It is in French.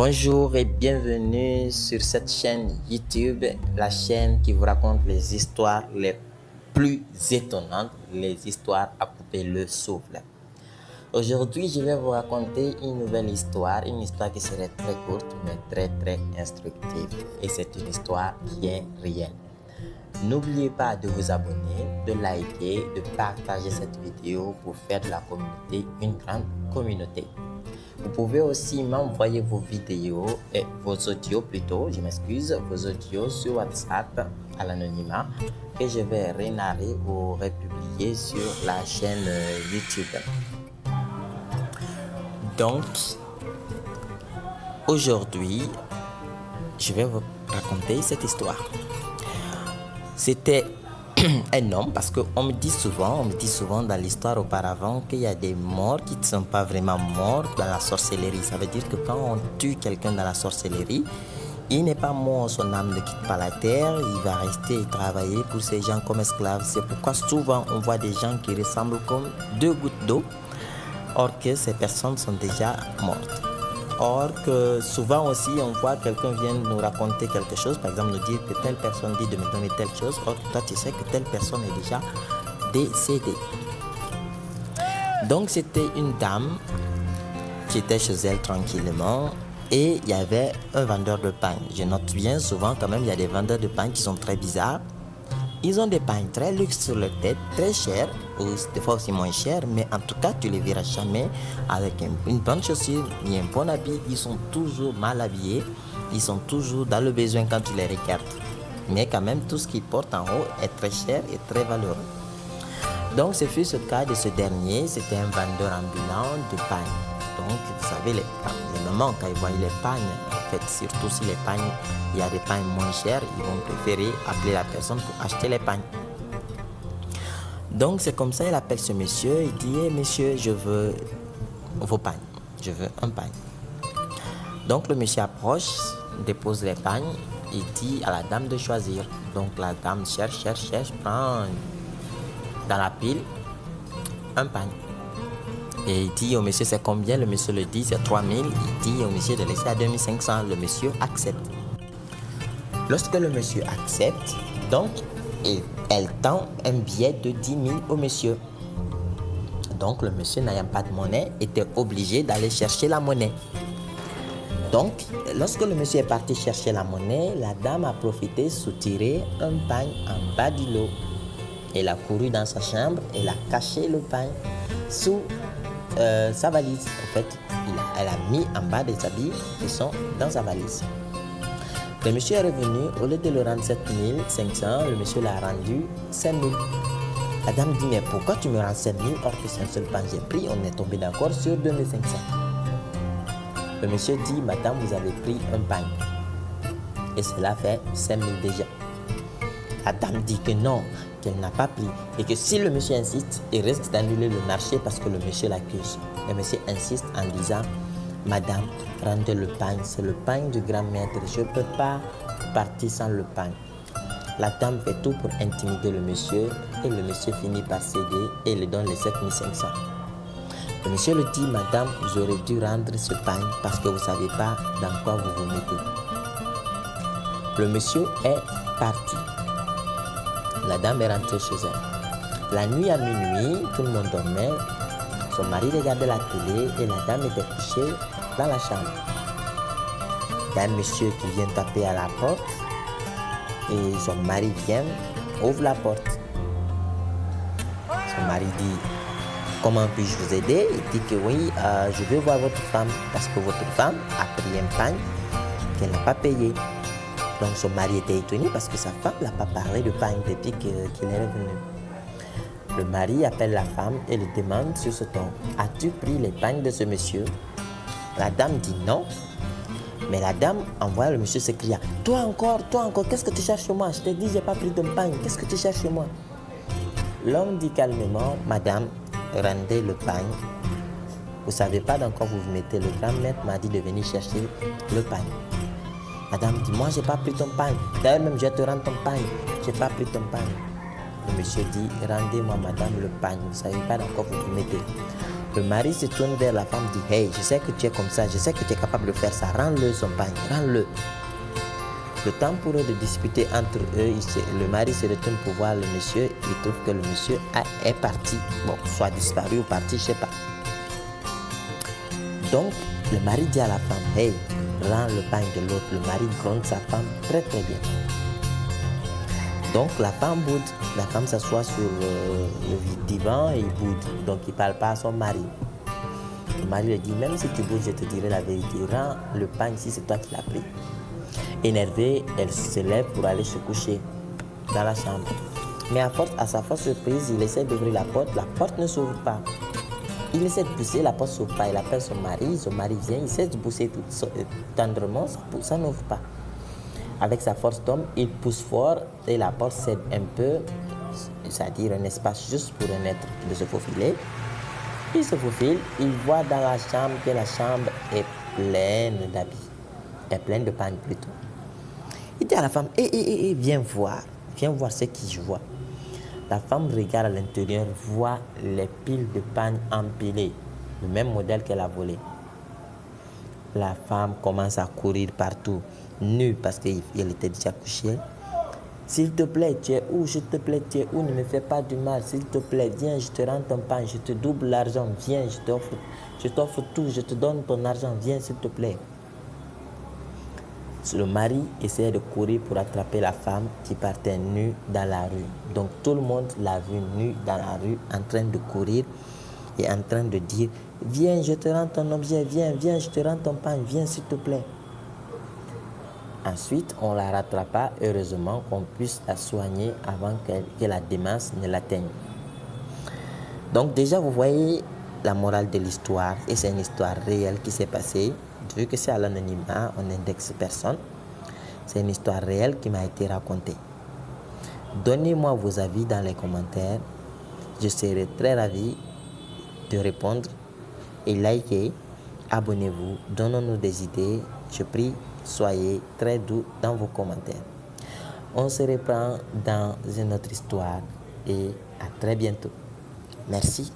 Bonjour et bienvenue sur cette chaîne YouTube, la chaîne qui vous raconte les histoires les plus étonnantes, les histoires à couper le souffle. Aujourd'hui, je vais vous raconter une nouvelle histoire, une histoire qui serait très courte mais très instructive. Et c'est une histoire qui est réelle. N'oubliez pas de vous abonner, de liker, de partager cette vidéo pour faire de la communauté une grande communauté. Vous pouvez aussi m'envoyer vos vidéos et vos audios plutôt, vos audios sur WhatsApp à l'anonymat que je vais rénarrer ou republier sur la chaîne YouTube. Donc, aujourd'hui, je vais vous raconter cette histoire. C'était un homme, parce qu'on me dit souvent dans l'histoire auparavant qu'il y a des morts qui ne sont pas vraiment morts dans la sorcellerie. Ça veut dire que quand on tue quelqu'un dans la sorcellerie, il n'est pas mort, son âme ne quitte pas la terre, il va rester et travailler pour ces gens comme esclaves. C'est pourquoi souvent on voit des gens qui ressemblent comme deux gouttes d'eau, or que ces personnes sont déjà mortes. Or que souvent aussi on voit quelqu'un vient nous raconter quelque chose, par exemple nous dire que telle personne dit de me donner telle chose, or que toi tu sais que telle personne est déjà décédée. Donc c'était une dame qui était chez elle tranquillement et il y avait un vendeur de pain. Je note bien souvent quand même il y a des vendeurs de pain qui sont très bizarres. Ils ont des pains très luxe sur leur tête, très chers, ou des fois aussi moins chers, mais en tout cas, tu ne les verras jamais avec une bonne chaussure ni un bon habit. Ils sont toujours mal habillés, ils sont toujours dans le besoin quand tu les regardes. Mais quand même, tout ce qu'ils portent en haut est très cher et très valeureux. Donc, ce fut ce cas de ce dernier, c'était un vendeur ambulant de pain. Donc, vous savez, les mamans, quand ils voient les pagnes, en fait, surtout si les pagnes, il y a des pagnes moins chères, ils vont préférer appeler la personne pour acheter les pagnes. Donc, c'est comme ça, il appelle ce monsieur, il dit hey, « Monsieur, je veux vos pagnes, je veux un pagne. » Donc, le monsieur approche, dépose les pagnes, il dit à la dame de choisir. Donc, la dame cherche, prend dans la pile un pagne. Et il dit au monsieur c'est combien, le monsieur le dit c'est 3000, il dit au monsieur de laisser à 2500, le monsieur accepte. Lorsque le monsieur accepte, donc elle tend un billet de 10 000 au monsieur. Donc le monsieur n'ayant pas de monnaie était obligé d'aller chercher la monnaie. Donc lorsque le monsieur est parti chercher la monnaie, la dame a profité soutirer un pagne en bas du lot. Elle a couru dans sa chambre, elle a caché le pagne sous sa valise. En fait, elle a mis en bas des habits qui sont dans sa valise. Le monsieur est revenu, au lieu de le rendre 7500, le monsieur l'a rendu 5000. La dame dit, mais pourquoi tu me rends 5000 or que c'est un seul pain j'ai pris? On est tombé d'accord sur 2500. Le monsieur dit, madame, vous avez pris un pain. Et cela fait 5000 déjà. La dame dit que non, qu'elle n'a pas pris et que si le monsieur insiste, il risque d'annuler le marché parce que le monsieur l'accuse. Le monsieur insiste en disant « Madame, rendez le pain, c'est le pain du grand maître, je ne peux pas partir sans le pain. » La dame fait tout pour intimider le monsieur et le monsieur finit par céder et lui donne les 7500. Le monsieur lui dit « Madame, vous aurez dû rendre ce pain parce que vous ne savez pas dans quoi vous vous mettez. » Le monsieur est parti. La dame est rentrée chez elle. La nuit à minuit, tout le monde dormait. Son mari regardait la télé et la dame était couchée dans la chambre. Il y a un monsieur qui vient taper à la porte et son mari vient, ouvre la porte. Son mari dit « Comment puis-je vous aider ?» Il dit que oui, je veux voir votre femme parce que votre femme a pris un pain qu'elle n'a pas payé. Donc son mari était étonné parce que sa femme n'a pas parlé de pain depuis qu'il est revenu. Le mari appelle la femme et lui demande sur ce ton « As-tu pris les pagnes de ce monsieur ?» La dame dit non. Mais la dame envoie le monsieur s'écria « Toi encore, qu'est-ce que tu cherches chez moi? Je t'ai dit, j'ai pas pris de pain, qu'est-ce que tu cherches chez moi ?» L'homme dit calmement « Madame, rendez le pain. Vous ne savez pas dans quoi vous vous mettez. Le grand maître m'a dit de venir chercher le pain. » Madame dit, moi j'ai pas pris ton pain. D'ailleurs même je vais te rendre ton pain. J'ai pas pris ton pain. Le monsieur dit, rendez-moi madame le pain. Vous ne savez pas dans quoi vous vous mettez. Le mari se tourne vers la femme, dit: hey, je sais que tu es comme ça, je sais que tu es capable de faire ça, rends-le son pagne, rends-le. Le temps pour eux de discuter entre eux, le mari se retourne pour voir le monsieur, il trouve que le monsieur est parti, bon, soit disparu ou parti, je sais pas. Donc, le mari dit à la femme: hey, rends le pagne de l'autre. Le mari gronde sa femme très très bien. Donc, la femme boude, la femme s'assoit sur le divan et il boude. Donc, il ne parle pas à son mari. Le mari lui dit: même si tu boudes, je te dirai la vérité. Rends le pagne si c'est toi qui l'as pris. Énervée, elle se lève pour aller se coucher dans la chambre. Mais à sa force surprise, il essaie d'ouvrir la porte ne s'ouvre pas. Il essaie de pousser, la porte ne s'ouvre pas. Il appelle son mari vient, il essaie de pousser tendrement, ça n'ouvre pas. Avec sa force d'homme, il pousse fort et la porte cède un peu, c'est-à-dire un espace juste pour un être de se faufiler. Il se faufile, il voit dans la chambre que la chambre est pleine d'habits, est pleine de pagne plutôt. Il dit à la femme: viens voir ce que je vois. La femme regarde à l'intérieur, voit les piles de pagne empilées, le même modèle qu'elle a volé. La femme commence à courir partout, nue parce qu'elle était déjà couchée. S'il te plaît, tu es où? S'il te plaît, tu es où? Ne me fais pas du mal. S'il te plaît, viens, je te rends ton pain, je te double l'argent. Viens, je t'offre tout, je te donne ton argent. Viens, s'il te plaît. Le mari essayait de courir pour attraper la femme qui partait nue dans la rue. Donc tout le monde l'a vue nue dans la rue, en train de courir et en train de dire: viens, je te rends ton objet, viens, je te rends ton pain, viens, s'il te plaît. Ensuite, on la rattrapa, heureusement qu'on puisse la soigner avant que la démence ne l'atteigne. Donc déjà, vous voyez la morale de l'histoire, et c'est une histoire réelle qui s'est passée. Vu que c'est à l'anonymat, on n'indexe personne. C'est une histoire réelle qui m'a été racontée. Donnez-moi vos avis dans les commentaires. Je serai très ravi de répondre. Et likez, abonnez-vous, donnez-nous des idées. Je prie, soyez très doux dans vos commentaires. On se reprend dans une autre histoire et à très bientôt. Merci.